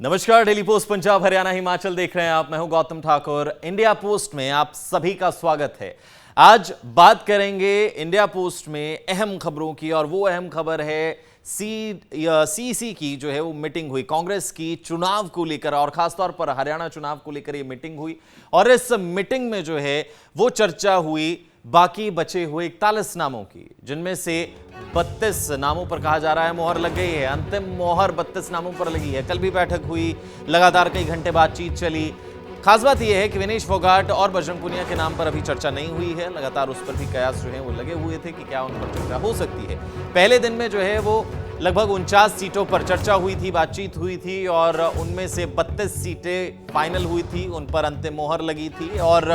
नमस्कार, daily post Punjab Haryana Himachal देख रहे हैं आप। मैं हूं गौतम ठाकुर। इंडिया पोस्ट में आप सभी का स्वागत है। आज बात करेंगे इंडिया पोस्ट में अहम खबरों की, और वो अहम खबर है सीईसी की जो है वो मीटिंग हुई कांग्रेस की चुनाव को लेकर, और खासतौर पर हरियाणा चुनाव को लेकर ये मीटिंग हुई। और इस मीटिंग में जो है वो चर्चा हुई बाकी बचे हुए 41 नामों की, जिनमें से 32 नामों पर कहा जा रहा है मोहर लग गई है। अंतिम मोहर 32 नामों पर लगी है। कल भी बैठक हुई, लगातार कई घंटे बातचीत चली। खास बात यह है कि विनेश फोगाट और बजरंग पुनिया के नाम पर अभी चर्चा नहीं हुई है। लगातार उस पर भी कयास जो है वो लगे हुए थे कि क्या उन पर चर्चा हो सकती है। पहले दिन में जो है वो लगभग 49 सीटों पर चर्चा हुई थी, बातचीत हुई थी, और उनमें से 32 सीटें फाइनल हुई थी, उन पर अंतिम मोहर लगी थी, और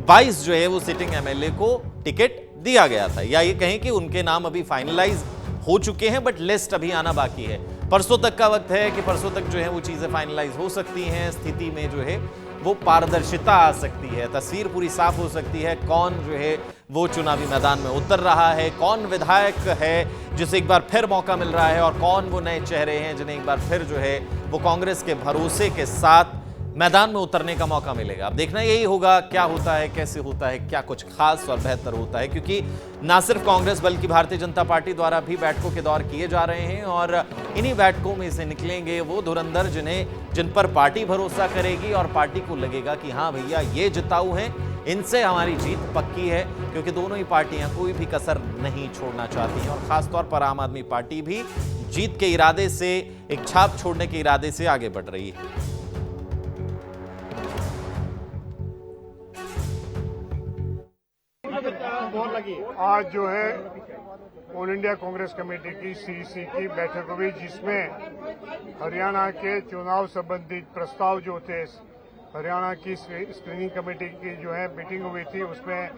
22 जो है वो सिटिंग एमएलए को टिकट दिया गया था, या ये कहें कि उनके नाम अभी फाइनलाइज हो चुके हैं, बट लिस्ट अभी आना बाकी है। परसों तक का वक्त है कि परसों तक जो है वो चीजें फाइनलाइज हो सकती हैं। स्थिति में जो है वो पारदर्शिता आ सकती है, तस्वीर पूरी साफ हो सकती है। कौन जो है वो चुनावी मैदान में उतर रहा है, कौन विधायक है जिसे एक बार फिर मौका मिल रहा है, और कौन वो नए चेहरे हैं जिन्हें एक बार फिर जो है वो कांग्रेस के भरोसे के साथ मैदान में उतरने का मौका मिलेगा। अब देखना यही होगा क्या होता है, कैसे होता है, क्या कुछ खास और बेहतर होता है, क्योंकि ना सिर्फ कांग्रेस बल्कि भारतीय जनता पार्टी द्वारा भी बैठकों के दौर किए जा रहे हैं, और इन्हीं बैठकों में से निकलेंगे वो धुरंधर जिन पर पार्टी भरोसा करेगी और पार्टी को लगेगा कि हाँ भैया ये जिताऊ हैं, इनसे हमारी जीत पक्की है, क्योंकि दोनों ही पार्टियां कोई भी कसर नहीं छोड़ना चाहती हैं। और खासतौर पर आम आदमी पार्टी भी जीत के इरादे से, एक छाप छोड़ने के इरादे से आगे बढ़ रही है। आज जो है ऑल इंडिया कांग्रेस कमेटी की सीईसी की बैठक हुई, जिसमें हरियाणा के चुनाव संबंधी प्रस्ताव जो थे, हरियाणा की स्क्रीनिंग कमेटी की जो है मीटिंग हुई थी, उसमें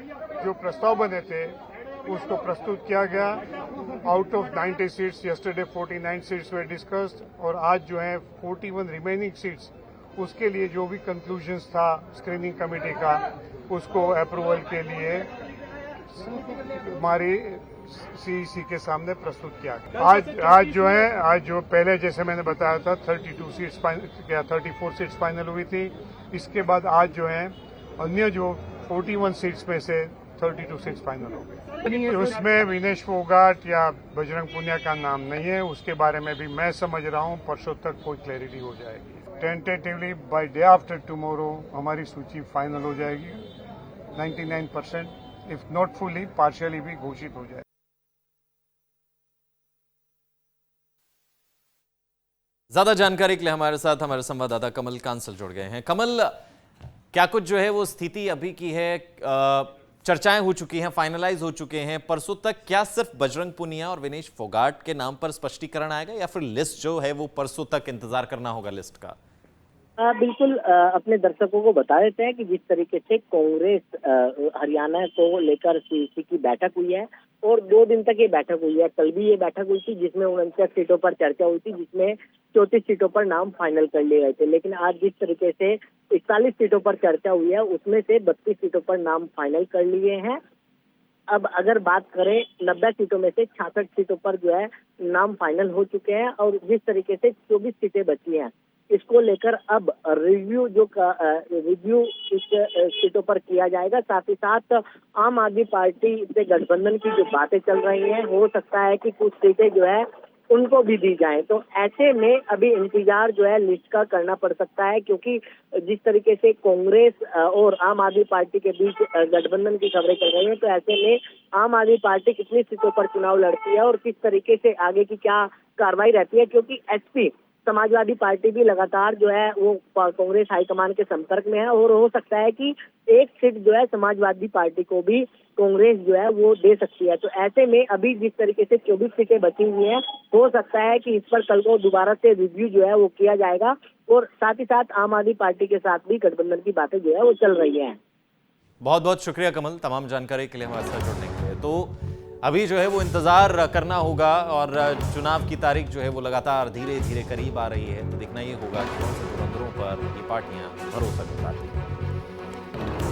जो प्रस्ताव बने थे उसको प्रस्तुत किया गया। Out of 90 seats yesterday 49 seats way discussed, और आज जो है 41 रिमेनिंग सीट्स, उसके लिए जो भी कंक्लूजन्स था स्क्रीनिंग कमेटी का, उसको अप्रूवल के लिए हमारी सीईसी के सामने प्रस्तुत किया गया। आज जो पहले जैसे मैंने बताया था 32 सीट्स 34 सीट्स फाइनल हुई थी। इसके बाद आज जो है अन्य जो 41 सीट्स में से 32 सीट्स फाइनल हो गई। उसमें विनेश फोगाट या बजरंग पुनिया का नाम नहीं है। उसके बारे में भी मैं समझ रहा हूँ परसों तक कोई क्लैरिटी हो जाएगी। Tentatively by day after tomorrow हमारी सूची फाइनल हो जाएगी। 99% इफ नॉट फुली पार्शियली भी घोषित हो जाए। ज्यादा जानकारी के लिए हमारे साथ हमारे संवाददाता कमल कांसल जुड़ गए हैं। कमल, क्या कुछ जो है वो स्थिति अभी की है? चर्चाएं हो चुकी हैं, फाइनलाइज हो चुके हैं। परसों तक क्या सिर्फ बजरंग पुनिया और विनेश फोगाट के नाम पर स्पष्टीकरण आएगा, या फिर लिस्ट जो है वो परसों तक इंतजार करना होगा लिस्ट का? बिल्कुल, अपने दर्शकों को बता देते हैं कि जिस तरीके से कांग्रेस हरियाणा को लेकर सीईसी की बैठक हुई है, और 2 दिन तक ये बैठक हुई है। कल भी ये बैठक हुई थी जिसमें 49 सीटों पर चर्चा हुई थी, जिसमें 34 सीटों पर नाम फाइनल कर लिए गए थे। लेकिन आज जिस तरीके से 41 सीटों पर चर्चा हुई है, उसमें से 32 सीटों पर नाम फाइनल कर लिए हैं। अब अगर बात करें 90 सीटों में से 66 सीटों पर जो है नाम फाइनल हो चुके हैं, और जिस तरीके से 24 सीटें बची हैं, इसको लेकर अब रिव्यू इस सीटों पर किया जाएगा। साथ ही साथ आम आदमी पार्टी से गठबंधन की जो बातें चल रही हैं, हो सकता है कि कुछ सीटें जो है उनको भी दी जाएं। तो ऐसे में अभी इंतजार जो है लिस्ट का करना पड़ सकता है, क्योंकि जिस तरीके से कांग्रेस और आम आदमी पार्टी के बीच गठबंधन की खबरें चल रही हैं, तो ऐसे में आम आदमी पार्टी कितनी सीटों पर चुनाव लड़ती है और किस तरीके से आगे की क्या कार्रवाई रहती है, क्योंकि एसपी समाजवादी पार्टी भी लगातार जो है वो कांग्रेस हाईकमान के संपर्क में है, और हो सकता है कि एक सीट जो है समाजवादी पार्टी को भी कांग्रेस जो है वो दे सकती है। तो ऐसे में अभी जिस तरीके से 24 सीटें बची हुई हैं, हो सकता है कि इस पर कल को दोबारा से रिव्यू जो है वो किया जाएगा, और साथ ही साथ आम आदमी पार्टी के साथ भी गठबंधन की बातें जो है वो चल रही है। बहुत बहुत शुक्रिया कमल, तमाम जानकारी के लिए हमारे साथ जुड़ने के लिए। तो अभी जो है वो इंतजार करना होगा, और चुनाव की तारीख जो है वो लगातार धीरे धीरे करीब आ रही है। तो देखना ये होगा कि कौन से धुरंधरों पर ये पार्टियां भरोसा कर पाती हैं।